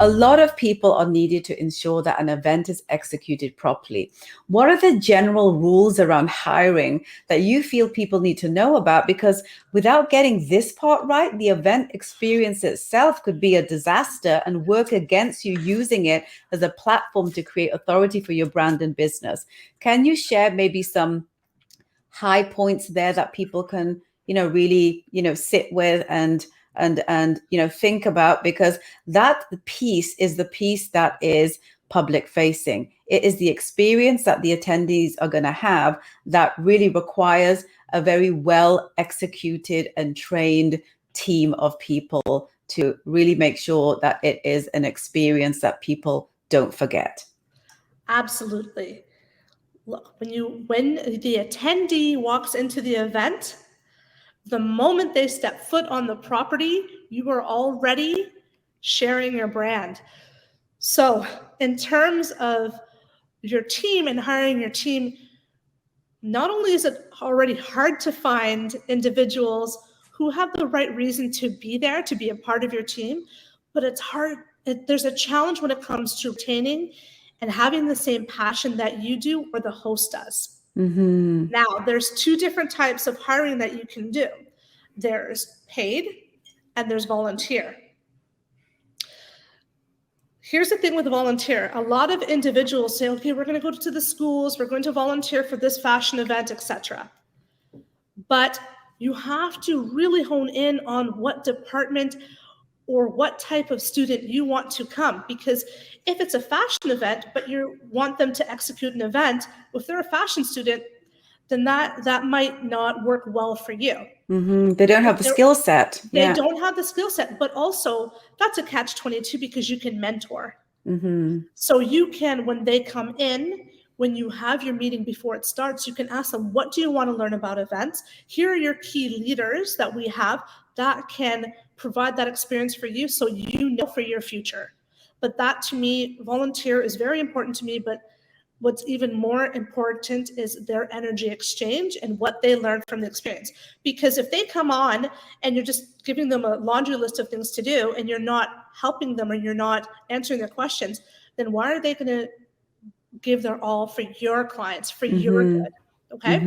a lot of people are needed to ensure that an event is executed properly. What are the general rules around hiring that you feel people need to know about? Because without getting this part right, the event experience itself could be a disaster and work against you using it as a platform to create authority for your brand and business. Can you share maybe some high points there that people can, really, sit with and think about? Because that piece is the piece that is public facing. It is the experience that the attendees are going to have that really requires a very well executed and trained team of people to really make sure that it is an experience that people don't forget. Absolutely. Look, when the attendee walks into the event, the moment they step foot on the property, you are already sharing your brand. So in terms of your team and hiring your team, not only is it already hard to find individuals who have the right reason to be there, to be a part of your team, but it's hard. There's a challenge when it comes to retaining and having the same passion that you do or the host does. Mm-hmm. Now, there's two different types of hiring that you can do. There's paid and there's volunteer. Here's the thing with volunteer. A lot of individuals say, okay, we're going to go to the schools, we're going to volunteer for this fashion event, etc. But you have to really hone in on what department or what type of student you want to come. Because if it's a fashion event, but you want them to execute an event, if they're a fashion student, then that might not work well for you. Mm-hmm. They don't have the skill set. They don't have the skill set, but also that's a catch-22 because you can mentor. Mm-hmm. So you can, when they come in, when you have your meeting before it starts, you can ask them, what do you want to learn about events? Here are your key leaders that we have that can provide that experience for you so you know for your future. But that, to me, volunteer is very important to me, but what's even more important is their energy exchange and what they learn from the experience. Because if they come on and you're just giving them a laundry list of things to do and you're not helping them or you're not answering their questions, then why are they going to give their all for your clients, for your good? Okay?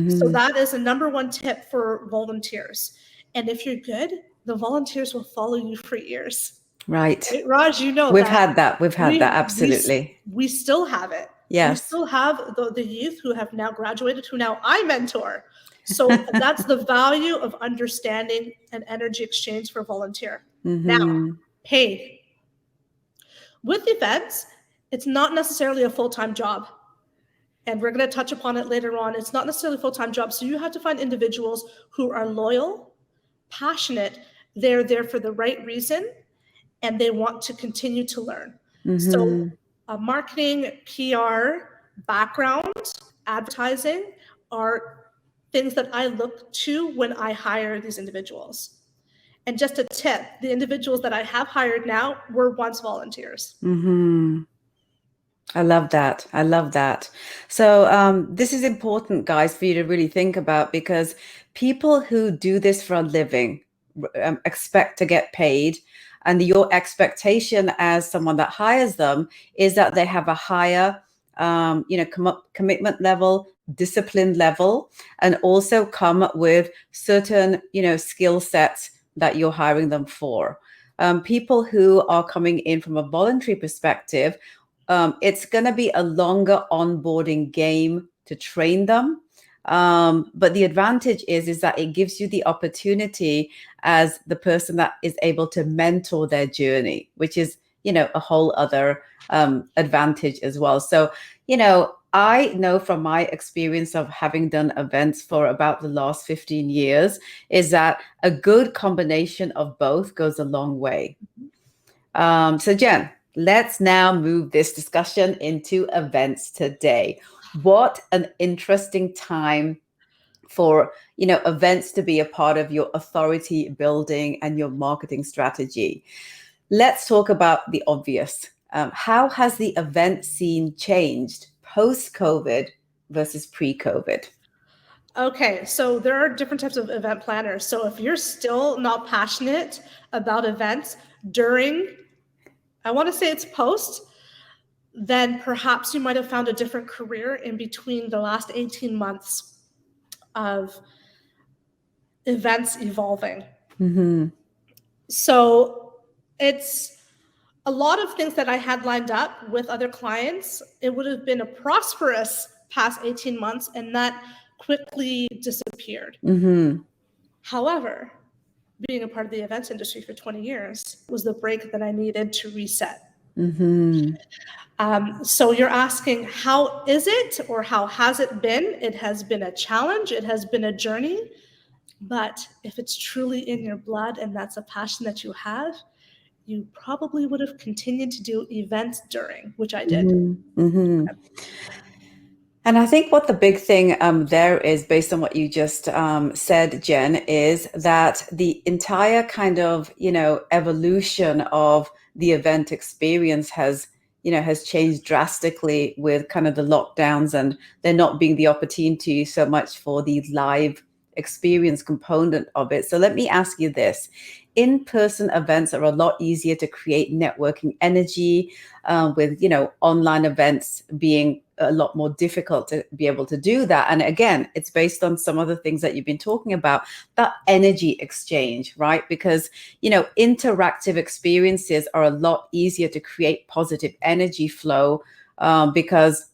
So that is the number one tip for volunteers. And if you're good, the volunteers will follow you for years. Right. Raj, you know We've had that. Absolutely. We still have it. Yes. We still have the youth who have now graduated, who now I mentor. So that's the value of understanding an energy exchange for volunteer. Now, paid. With events, it's not necessarily a full-time job. And we're going to touch upon it later on. It's not necessarily a full-time job. So you have to find individuals who are loyal, passionate. They're there for the right reason, and they want to continue to learn. So marketing, PR, background, advertising are things that I look to when I hire these individuals. And just a tip, the individuals that I have hired now were once volunteers. I love that. So this is important, guys, for you to really think about, because people who do this for a living expect to get paid. And your expectation as someone that hires them is that they have a higher, commitment level, discipline level, and also come with certain, skill sets that you're hiring them for. People who are coming in from a voluntary perspective, it's going to be a longer onboarding game to train them. But the advantage is that it gives you the opportunity as the person that is able to mentor their journey, which is, a whole other advantage as well. So, I know from my experience of having done events for about the last 15 years is that a good combination of both goes a long way. So Jen, let's now move this discussion into events today. What an interesting time for, events to be a part of your authority building and your marketing strategy. Let's talk about the obvious. How has the event scene changed post-COVID versus pre-COVID? Okay, so there are different types of event planners. So if you're still not passionate about events during I want to say it's post, then perhaps you might have found a different career in between the last 18 months of events evolving. Mm-hmm. So it's a lot of things that I had lined up with other clients. It would have been a prosperous past 18 months, and that quickly disappeared. Mm-hmm. However, being a part of the events industry for 20 years was the break that I needed to reset. Mm-hmm. So you're asking, how is it, or how has it been? It has been a challenge. It has been a journey. But if it's truly in your blood and that's a passion that you have, you probably would have continued to do events during, which I did. Mm-hmm. Mm-hmm. And I think what the big thing there is, based on what you just said, Jen, is that the entire kind of, evolution of the event experience has changed drastically with kind of the lockdowns, and there not being the opportunity so much for the live experience component of it. So let me ask you this. In-person events are a lot easier to create networking energy, with, online events being a lot more difficult to be able to do that. And again, it's based on some of the things that you've been talking about, that energy exchange, right? Because, interactive experiences are a lot easier to create positive energy flow, because,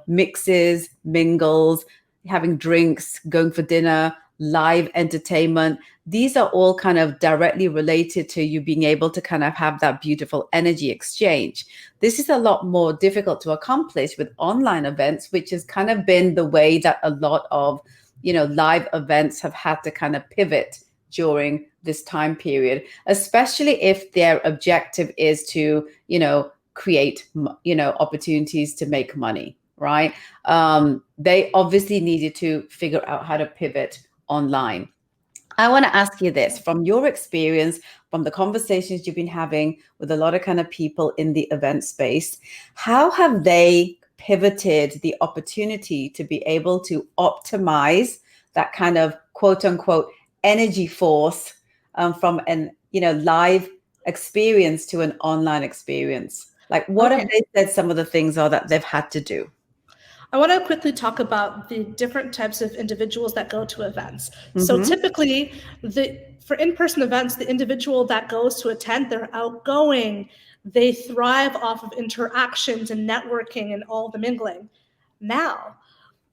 mixes, mingles, having drinks, going for dinner, live entertainment, these are all kind of directly related to you being able to kind of have that beautiful energy exchange. This is a lot more difficult to accomplish with online events, which has kind of been the way that a lot of, live events have had to kind of pivot during this time period, especially if their objective is to, create, opportunities to make money, right? They obviously needed to figure out how to pivot online. I want to ask you this, from your experience, from the conversations you've been having with a lot of kind of people in the event space, how have they pivoted the opportunity to be able to optimize that kind of quote unquote energy force, from an, live experience to an online experience? Like, what have Okay. they said some of the things are that they've had to do? I want to quickly talk about the different types of individuals that go to events. So Mm-hmm. typically, for in-person events, the individual that goes to attend, they're outgoing. They thrive off of interactions and networking and all the mingling. Now,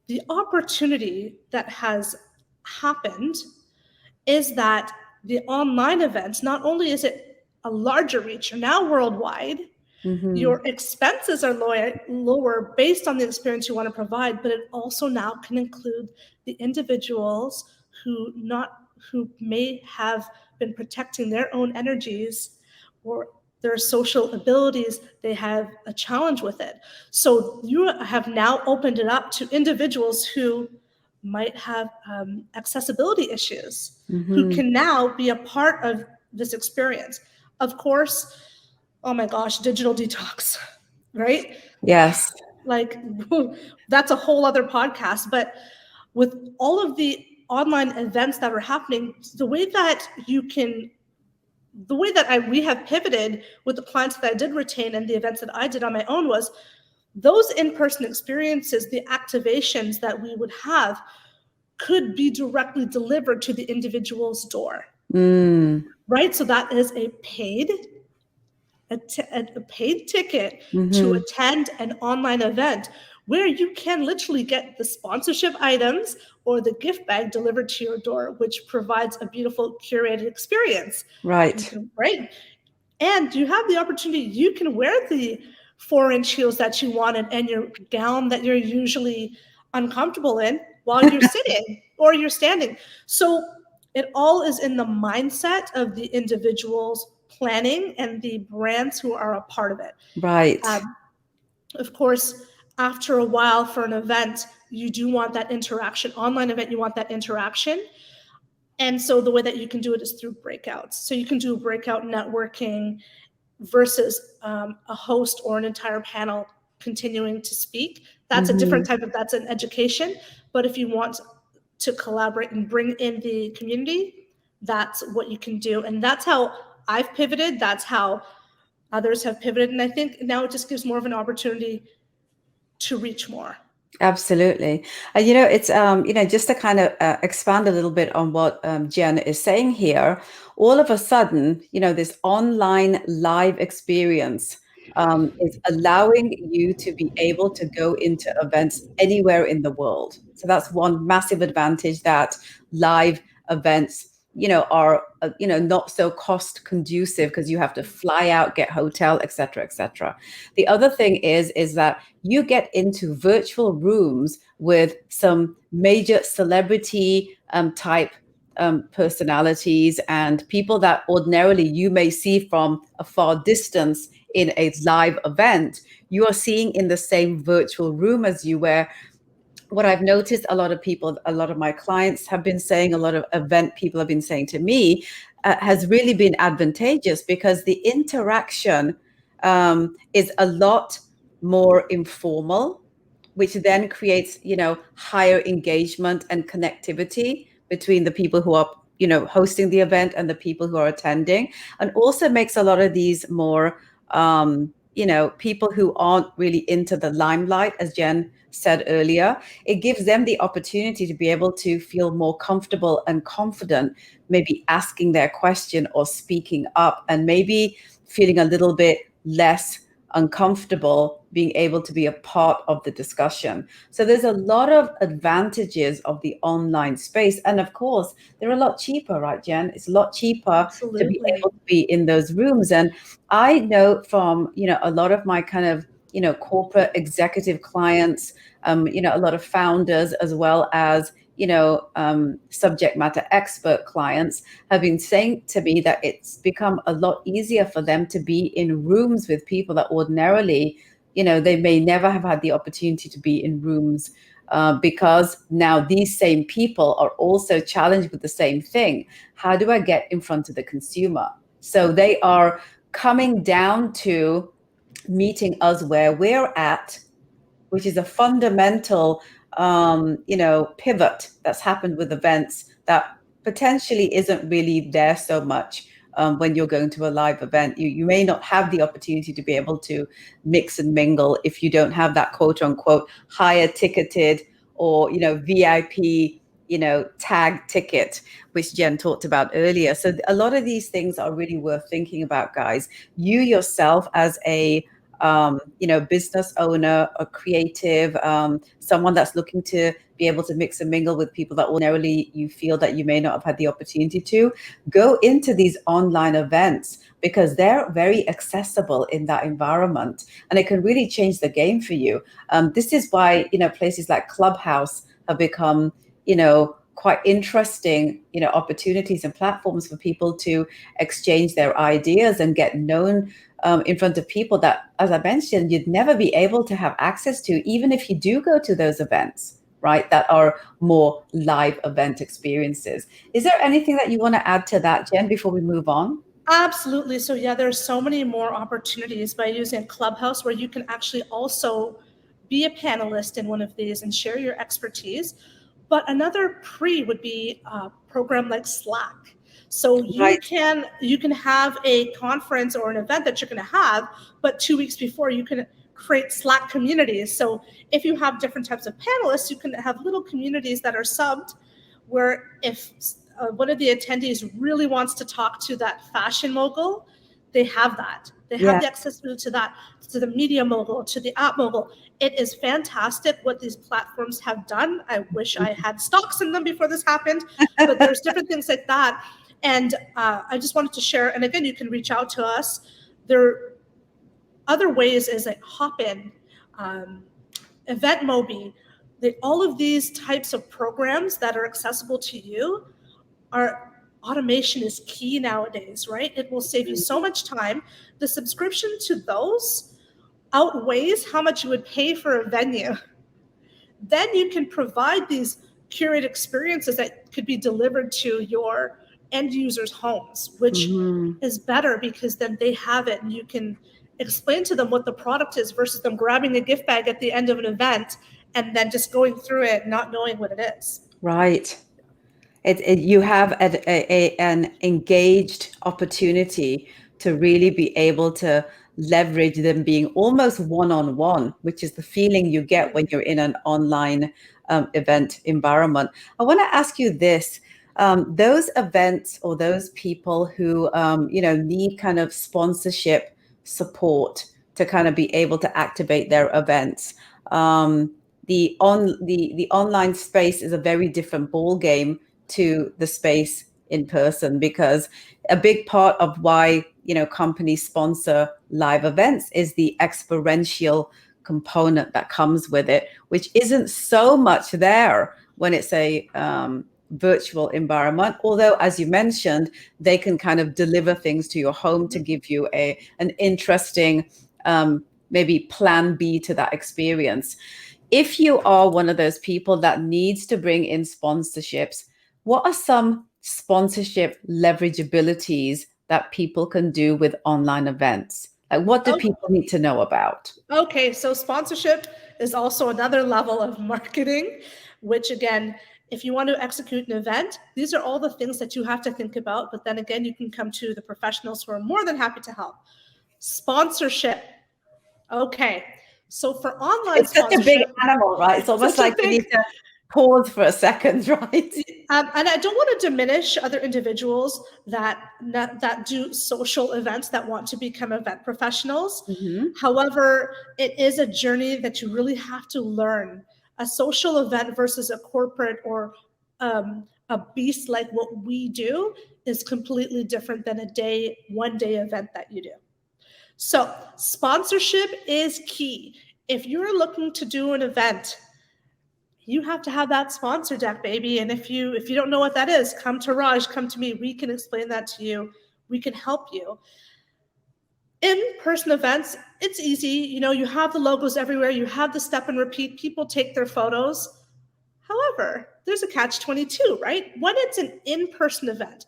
the opportunity that has happened is that the online events, not only is it a larger reach, you're now worldwide, Mm-hmm. your expenses are lower based on the experience you want to provide, but it also now can include the individuals who may have been protecting their own energies or their social abilities. They have a challenge with it. So you have now opened it up to individuals who might have accessibility issues, who Mm-hmm. can now be a part of this experience. Of course, oh my gosh, digital detox, right? Yes. Like, that's a whole other podcast. But with all of the online events that are happening, we have pivoted with the clients that I did retain and the events that I did on my own was those in-person experiences, the activations that we would have could be directly delivered to the individual's door, Mm. right? So that is a paid ticket to Mm-hmm. attend an online event where you can literally get the sponsorship items or the gift bag delivered to your door, which provides a beautiful curated experience. You Right. can, right? And you have the opportunity, you can wear the 4-inch heels that you wanted and your gown that you're usually uncomfortable in while you're sitting or you're standing. So it all is in the mindset of the individuals planning and the brands who are a part of it. Right. Of course, after a while for an event, you do want that interaction. Online event, you want that interaction. And so the way that you can do it is through breakouts. So you can do breakout networking versus a host or an entire panel continuing to speak. That's a Mm-hmm. different type of, that's an education. But if you want to collaborate and bring in the community, that's what you can do. And that's how I've pivoted. That's how Others have pivoted. And I think now it just gives more of an opportunity to reach more. Absolutely. It's, just to kind of expand a little bit on what Jen is saying here, all of a sudden, this online live experience is allowing you to be able to go into events anywhere in the world. So that's one massive advantage, that live events, are, not so cost conducive because you have to fly out, get hotel, et cetera, et cetera. The other thing is that you get into virtual rooms with some major celebrity type personalities and people that ordinarily you may see from a far distance in a live event. You are seeing in the same virtual room as you, where what I've noticed, a lot of my clients have been saying, a lot of event people have been saying to me, has really been advantageous because the interaction is a lot more informal, which then creates, higher engagement and connectivity between the people who are, hosting the event and the people who are attending, and also makes a lot of these more, people who aren't really into the limelight, as Jen said earlier. It gives them the opportunity to be able to feel more comfortable and confident, maybe asking their question or speaking up, and maybe feeling a little bit less uncomfortable being able to be a part of the discussion. So there's a lot of advantages of the online space. And of course, they're a lot cheaper, right, Jen? It's a lot cheaper to be Absolutely. able to be in those rooms. And I know from, a lot of my kind of, corporate executive clients, a lot of founders, as well as, subject matter expert clients, have been saying to me that it's become a lot easier for them to be in rooms with people that ordinarily, they may never have had the opportunity to be in rooms, because now these same people are also challenged with the same thing. How do I get in front of the consumer? So they are coming down to meeting us where we're at, which is a fundamental, pivot that's happened with events that potentially isn't really there so much. When you're going to a live event, you may not have the opportunity to be able to mix and mingle if you don't have that quote unquote higher ticketed or, VIP, tag ticket, which Jen talked about earlier. So a lot of these things are really worth thinking about, guys. You yourself as a business owner, a creative, someone that's looking to be able to mix and mingle with people that ordinarily you feel that you may not have had the opportunity to, go into these online events because they're very accessible in that environment, and it can really change the game for you. This is why, places like Clubhouse have become, quite interesting, opportunities and platforms for people to exchange their ideas and get known in front of people that, as I mentioned, you'd never be able to have access to, even if you do go to those events, right? That are more live event experiences. Is there anything that you want to add to that, Jen, before we move on? Absolutely. So yeah, there's so many more opportunities by using Clubhouse where you can actually also be a panelist in one of these and share your expertise. But another pre would be a program like Slack. So Right. you can have a conference or an event that you're going to have, but 2 weeks before you can create Slack communities. So if you have different types of panelists, you can have little communities that are subbed, where if one of the attendees really wants to talk to that fashion mogul, they have that. They have Yeah. the accessibility to that, to the media mogul, to the app mogul. It is fantastic what these platforms have done. I wish I had stocks in them before this happened, but there's different things like that. And I just wanted to share, and again, you can reach out to us. There are other ways is like Hopin, Event Mobi, all of these types of programs that are accessible to you. Our automation is key nowadays, right? It will save you so much time. The subscription to those outweighs how much you would pay for a venue. Then you can provide these curated experiences that could be delivered to your end users' homes, which Mhm. is better because then they have it and you can explain to them what the product is versus them grabbing a gift bag at the end of an event and then just going through it not knowing what it is. Right. You have an engaged opportunity to really be able to leverage them being almost one-on-one, which is the feeling you get when you're in an online event environment. I want to ask you this. Those events or those people who, need kind of sponsorship support to kind of be able to activate their events. The online space is a very different ball game to the space in person, because a big part of why companies sponsor live events is the experiential component that comes with it, which isn't so much there when it's a virtual environment. Although, as you mentioned, they can kind of deliver things to your home to give you an interesting maybe plan B to that experience. If you are one of those people that needs to bring in sponsorships, what are some sponsorship leverageabilities that people can do with online events? Like, what do people need to know about? Okay, so sponsorship is also another level of marketing, which again, if you want to execute an event, these are all the things that you have to think about. But then again, you can come to the professionals who are more than happy to help. Sponsorship. Okay, so for online It's such a big sponsorship, animal, right? It's almost like we need to pause for a second, right? And I don't want to diminish other individuals that do social events that want to become event professionals. Mm-hmm. However, it is a journey that you really have to learn. A social event versus a corporate or a beast like what we do is completely different than a one-day event that you do. So sponsorship is key. If you're looking to do an event, you have to have that sponsor deck, baby. And if you don't know what that is, come to Raj, come to me. We can explain that to you. We can help you. In-person events, it's easy. You have the logos everywhere. You have the step and repeat. People take their photos. However, there's a catch-22, right? When it's an in-person event,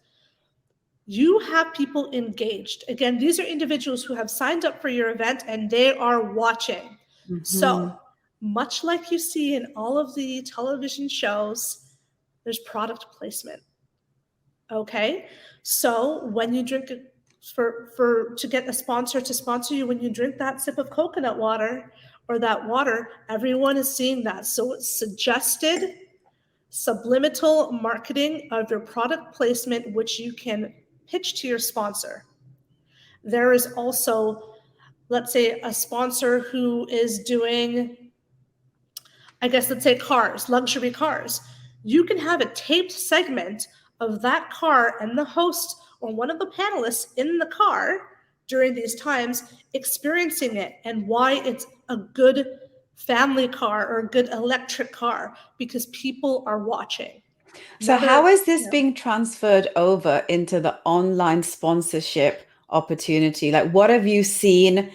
you have people engaged. Again, these are individuals who have signed up for your event and they are watching. Mm-hmm. So much like you see in all of the television shows, there's product placement. Okay, so when you drink to get a sponsor to sponsor you, when you drink that sip of coconut water or that water, everyone is seeing that. So it's suggested subliminal marketing of your product placement, which you can pitch to your sponsor. There is also, let's say, a sponsor who is doing, let's say cars, luxury cars. You can have a taped segment of that car and the host or one of the panelists in the car during these times experiencing it and why it's a good family car or a good electric car, because people are watching. So how is this being transferred over into the online sponsorship opportunity? Like, what have you seen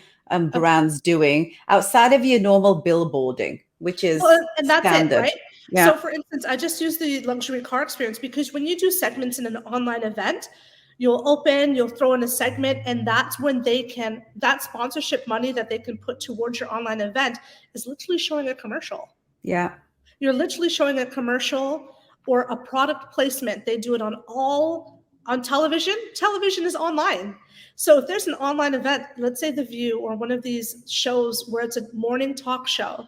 brands doing outside of your normal billboarding, which is and that's standard? it, right? Yeah. So for instance, I just use the luxury car experience because when you do segments in an online event, you'll throw in a segment, and that's when that sponsorship money that they can put towards your online event is literally showing a commercial. Yeah. You're literally showing a commercial or a product placement. They do it on television. Television is online. So if there's an online event, let's say The View or one of these shows where it's a morning talk show,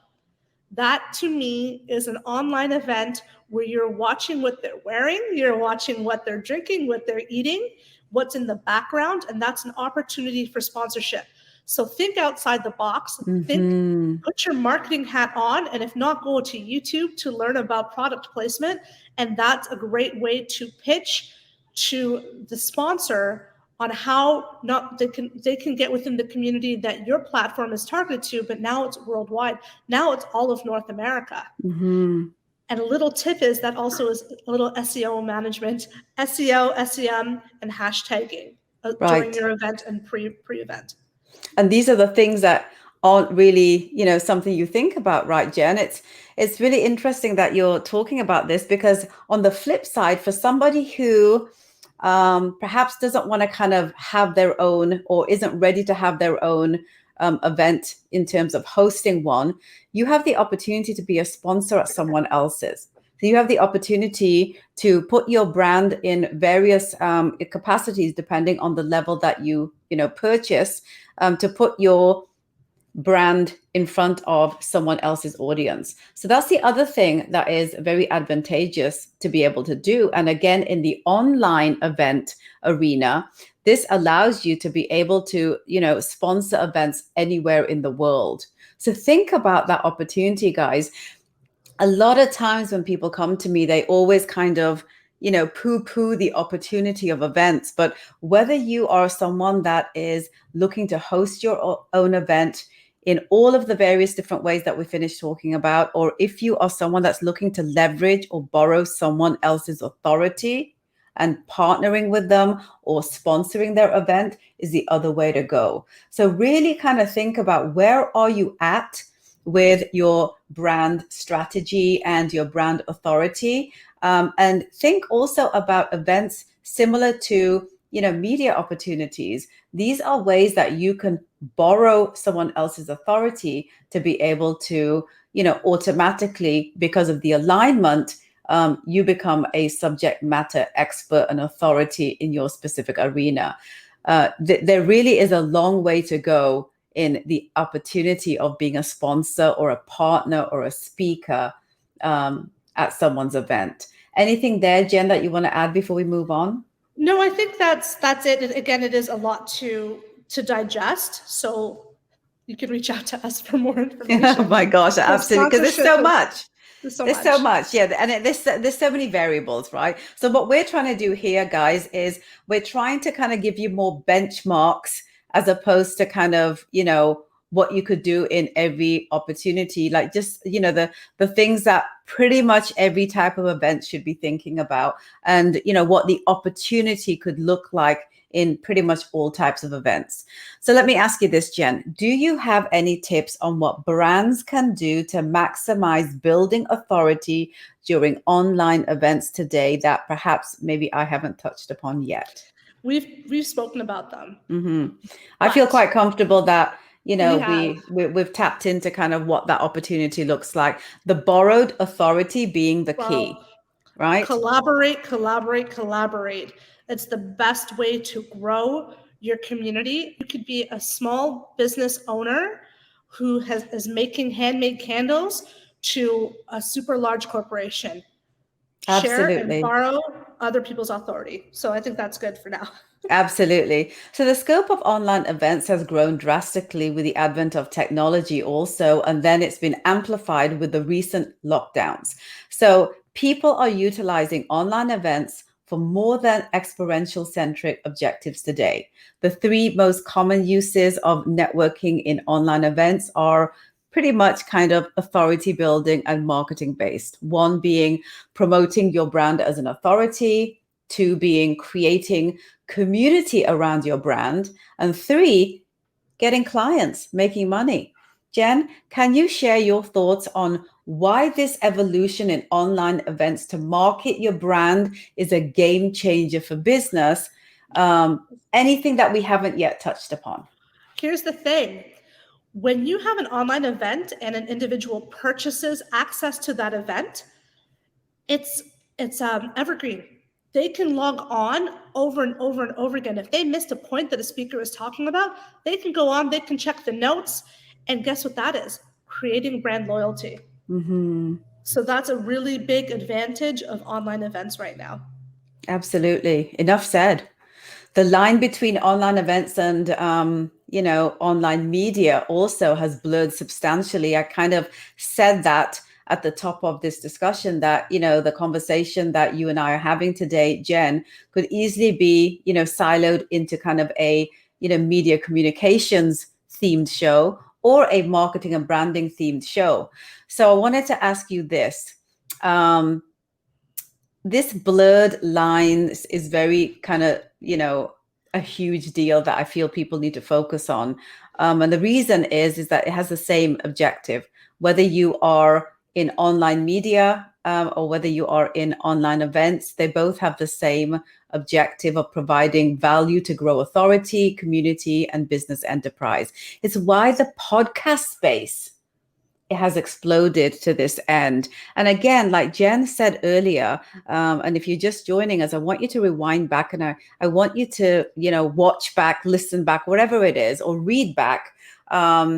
that to me is an online event where you're watching what they're wearing, you're watching what they're drinking, what they're eating, what's in the background, and that's an opportunity for sponsorship. So think outside the box, put your marketing hat on, and if not, go to YouTube to learn about product placement. And that's a great way to pitch to the sponsor on how they can get within the community that your platform is targeted to, but now it's worldwide. Now it's all of North America. Mm-hmm. And a little tip is that also is a little SEO management, SEO, SEM, and hashtagging during your event and pre-event. And these are the things that aren't really, something you think about, right, Jen? It's really interesting that you're talking about this, because on the flip side, for somebody who perhaps doesn't want to kind of have their own or isn't ready to have their own event in terms of hosting one, you have the opportunity to be a sponsor at someone else's. So you have the opportunity to put your brand in various capacities, depending on the level that you purchase, to put your brand in front of someone else's audience. So that's the other thing that is very advantageous to be able to do. And again, in the online event arena, this allows you to be able to, sponsor events anywhere in the world. So think about that opportunity, guys. A lot of times when people come to me, they always kind of, poo-poo the opportunity of events. But whether you are someone that is looking to host your own event in all of the various different ways that we finished talking about, or if you are someone that's looking to leverage or borrow someone else's authority and partnering with them or sponsoring their event, is the other way to go. So really kind of think about, where are you at with your brand strategy and your brand authority? And think also about events similar to, media opportunities. These are ways that you can borrow someone else's authority to be able to, automatically, because of the alignment, you become a subject matter expert and authority in your specific arena. There really is a long way to go in the opportunity of being a sponsor or a partner or a speaker at someone's event. Anything there, Jen, that you want to add before we move on? No, I think that's it. And again, it is a lot to digest. So you can reach out to us for more information. Oh my gosh, absolutely, because there's so much. There's so much, yeah, and there's so many variables, right? So what we're trying to do here, guys, is we're trying to kind of give you more benchmarks, as opposed to kind of, what you could do in every opportunity, like just, the things that pretty much every type of event should be thinking about, and, what the opportunity could look like in pretty much all types of events. So let me ask you this, Jen. Do you have any tips on what brands can do to maximize building authority during online events today that perhaps maybe I haven't touched upon yet? We've spoken about them. Mm-hmm. I feel quite comfortable that, we we've tapped into kind of what that opportunity looks like. The borrowed authority being the key, right? Collaborate. It's the best way to grow your community. You could be a small business owner who is making handmade candles to a super large corporation. Share and Absolutely. borrow other people's authority. So I think that's good for now. Absolutely. So the scope of online events has grown drastically with the advent of technology also, and then it's been amplified with the recent lockdowns. So people are utilizing online events for more than experiential centric objectives today. The three most common uses of networking in online events are pretty much kind of authority building and marketing based. One being promoting your brand as an authority, two being creating community around your brand, and three, getting clients, making money. Jen, can you share your thoughts on why this evolution in online events to market your brand is a game changer for business? Anything that we haven't yet touched upon? Here's the thing. When you have an online event and an individual purchases access to that event, it's evergreen. They can log on over and over and over again. If they missed a point that a speaker is talking about, they can go on, they can check the notes, and guess what that is? Creating brand loyalty. Mm-hmm. So that's a really big advantage of online events right now. Absolutely. Enough said. The line between online events and online media also has blurred substantially. I kind of said that at the top of this discussion, that the conversation that you and I are having today, Jen, could easily be siloed into kind of a media communications themed show or a marketing and branding themed show. So I wanted to ask you this. This blurred lines is very kind of, a huge deal that I feel people need to focus on. And the reason is that it has the same objective, whether you are in online media or whether you are in online events, they both have the same objective of providing value to grow authority, community, and business enterprise. It's why the podcast space it has exploded to this end. And again, like Jen said earlier, and if you're just joining us, I want you to rewind back, and I want you to, watch back, listen back, whatever it is, or read back, and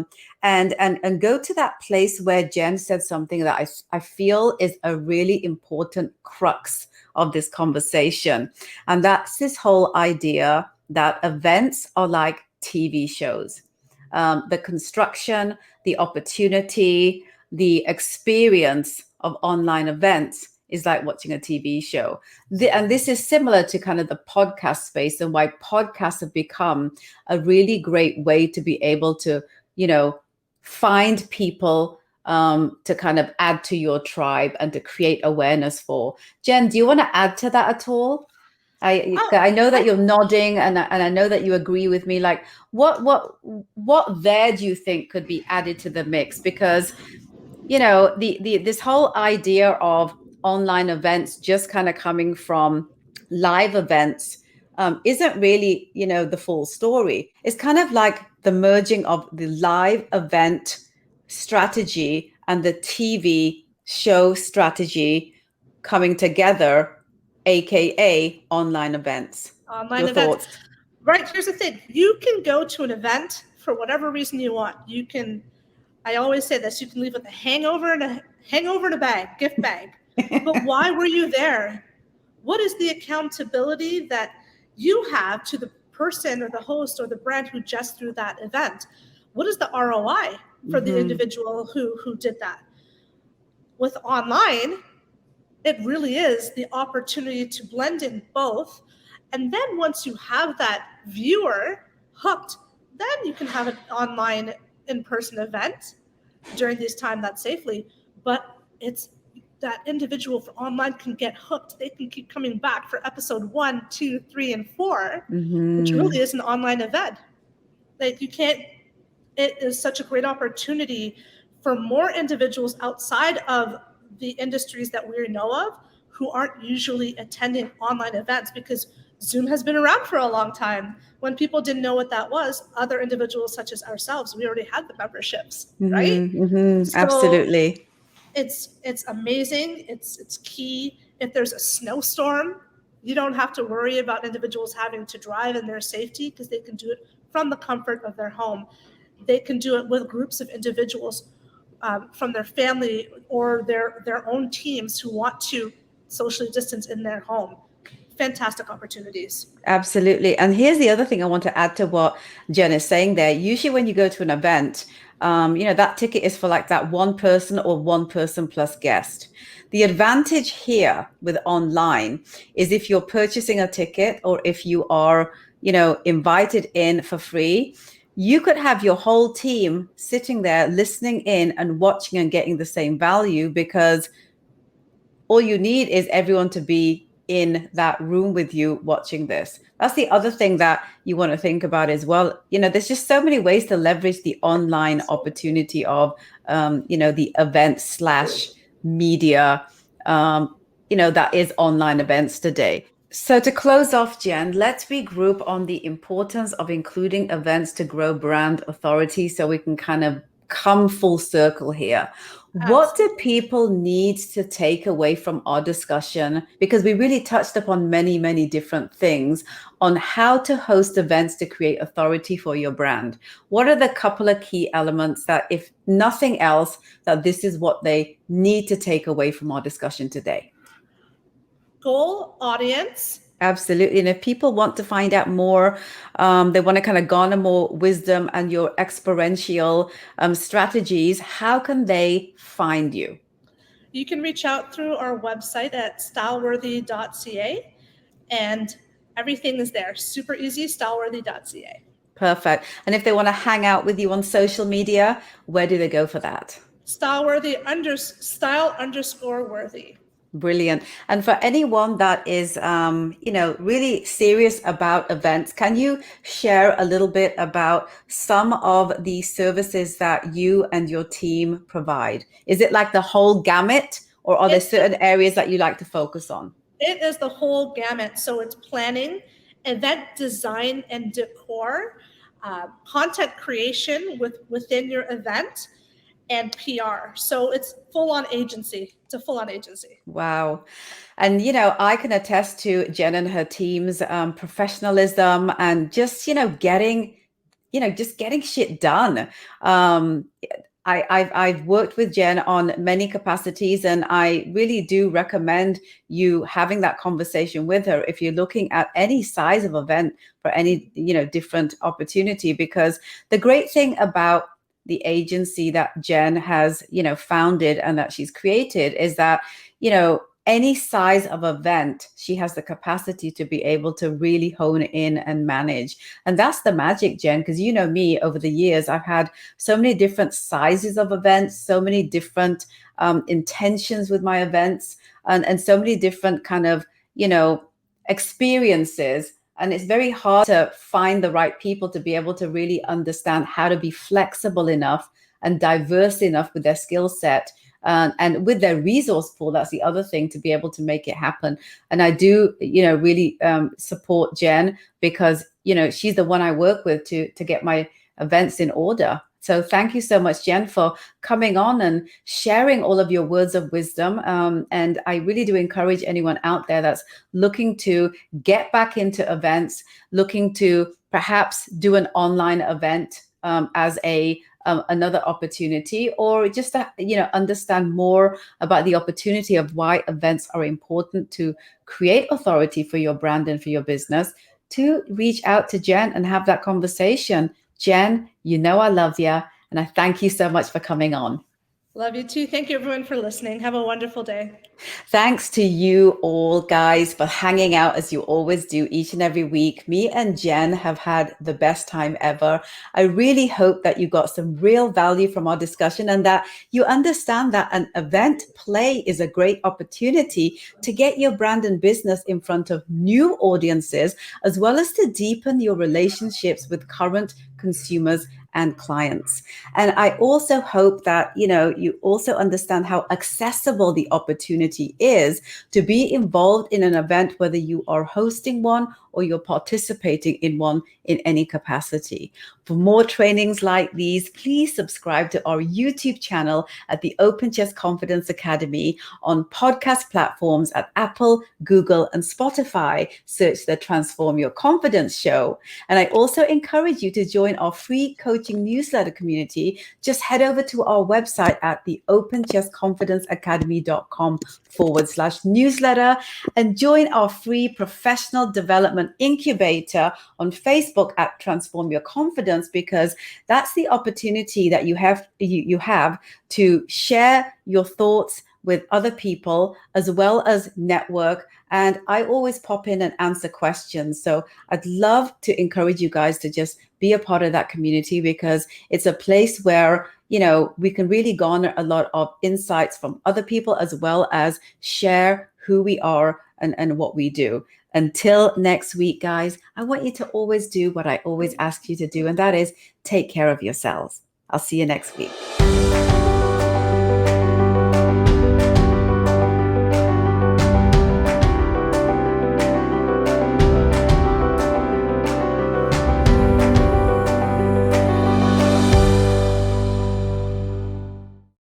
go to that place where Jen said something that I feel is a really important crux of this conversation. And that's this whole idea that events are like TV shows. The construction, the opportunity, the experience of online events is like watching a TV show. And this is similar to kind of the podcast space, and why podcasts have become a really great way to be able to, find people to kind of add to your tribe and to create awareness for. Jen, do you want to add to that at all? I know that you're nodding, and I know that you agree with me. Like, what there do you think could be added to the mix? Because the this whole idea of online events just kind of coming from live events isn't really the full story. It's kind of like the merging of the live event strategy and the TV show strategy coming together, aka online events. Online Your events. thoughts? Right, here's the thing. You can go to an event for whatever reason you want. You can, I always say this, you can leave with a hangover and a bag, gift bag. But why were you there? What is the accountability that you have to the person or the host or the brand who just threw that event? What is the ROI for the individual who did that? With online, it really is the opportunity to blend in both. And then once you have that viewer hooked, then you can have an online in-person event during this time that's safely. But it's that individual for online can get hooked. They can keep coming back for episode 1, 2, 3, and 4, which really is an online event. Like you can't, it is such a great opportunity for more individuals outside of the industries that we know of who aren't usually attending online events, because Zoom has been around for a long time. When people didn't know what that was, other individuals such as ourselves, we already had the memberships, right? So Absolutely. it's amazing. It's key. If there's a snowstorm, you don't have to worry about individuals having to drive in their safety, because they can do it from the comfort of their home. They can do it with groups of individuals from their family or their own teams who want to socially distance in their home. Fantastic opportunities. Absolutely. And here's the other thing I want to add to what Jen is saying there. Usually when you go to an event, that ticket is for like that one person or one person plus guest. The advantage here with online is if you're purchasing a ticket, or if you are, invited in for free, you could have your whole team sitting there listening in and watching and getting the same value, because all you need is everyone to be in that room with you watching this. That's the other thing that you want to think about as well. There's just so many ways to leverage the online opportunity of, the event slash media, that is online events today. So to close off, Jen, let's regroup on the importance of including events to grow brand authority, so we can kind of come full circle here. What do people need to take away from our discussion? Because we really touched upon many, many different things on how to host events to create authority for your brand. What are the couple of key elements that, if nothing else, that this is what they need to take away from our discussion today? Goal audience. Absolutely. And if people want to find out more, they want to kind of garner more wisdom and your experiential strategies, how can they find you? You can reach out through our website at StyleWorthy.ca, and everything is there. Super easy, StyleWorthy.ca. Perfect. And if they want to hang out with you on social media, where do they go for that? Style_worthy. Brilliant. And for anyone that is, really serious about events, can you share a little bit about some of the services that you and your team provide? Is it like the whole gamut, or are there certain areas that you like to focus on? It is the whole gamut. So it's planning, event design and decor, content creation within your event, and PR. So it's full on agency. It's a full on agency. Wow. And, I can attest to Jen and her team's professionalism and just, just getting shit done. Um, I've worked with Jen on many capacities, and I really do recommend you having that conversation with her if you're looking at any size of event for any, different opportunity. Because the great thing about the agency that Jen has, founded and that she's created is that, any size of event, she has the capacity to be able to really hone in and manage. And that's the magic, Jen, because you know me, over the years, I've had so many different sizes of events, so many different intentions with my events, and so many different kind of, experiences. And it's very hard to find the right people to be able to really understand how to be flexible enough and diverse enough with their skill set, and with their resource pool. That's the other thing, to be able to make it happen. And I do, really support Jen, because, she's the one I work with to get my events in order. So thank you so much, Jen, for coming on and sharing all of your words of wisdom. And I really do encourage anyone out there that's looking to get back into events, looking to perhaps do an online event as another opportunity, or just to, understand more about the opportunity of why events are important to create authority for your brand and for your business, to reach out to Jen and have that conversation. Jen, I love you, and I thank you so much for coming on. Love you too. Thank you, everyone, for listening. Have a wonderful day. Thanks to you all, guys, for hanging out as you always do each and every week. Me and Jen have had the best time ever. I really hope that you got some real value from our discussion, and that you understand that an event play is a great opportunity to get your brand and business in front of new audiences, as well as to deepen your relationships with current consumers and clients. And I also hope that, you also understand how accessible the opportunity is to be involved in an event, whether you are hosting one or you're participating in one in any capacity. For more trainings like these, please subscribe to our YouTube channel at the Open Chest Confidence Academy on podcast platforms at Apple, Google, and Spotify. Search the Transform Your Confidence show. And I also encourage you to join our free coaching newsletter community. Just head over to our website at the openchestconfidenceacademy.com/newsletter and join our free professional development incubator on Facebook at Transform Your Confidence, because that's the opportunity that you have to share your thoughts with other people, as well as network. And I always pop in and answer questions. So I'd love to encourage you guys to just be a part of that community, because it's a place where, we can really garner a lot of insights from other people, as well as share who we are and what we do. Until next week, guys, I want you to always do what I always ask you to do, and that is take care of yourselves. I'll see you next week.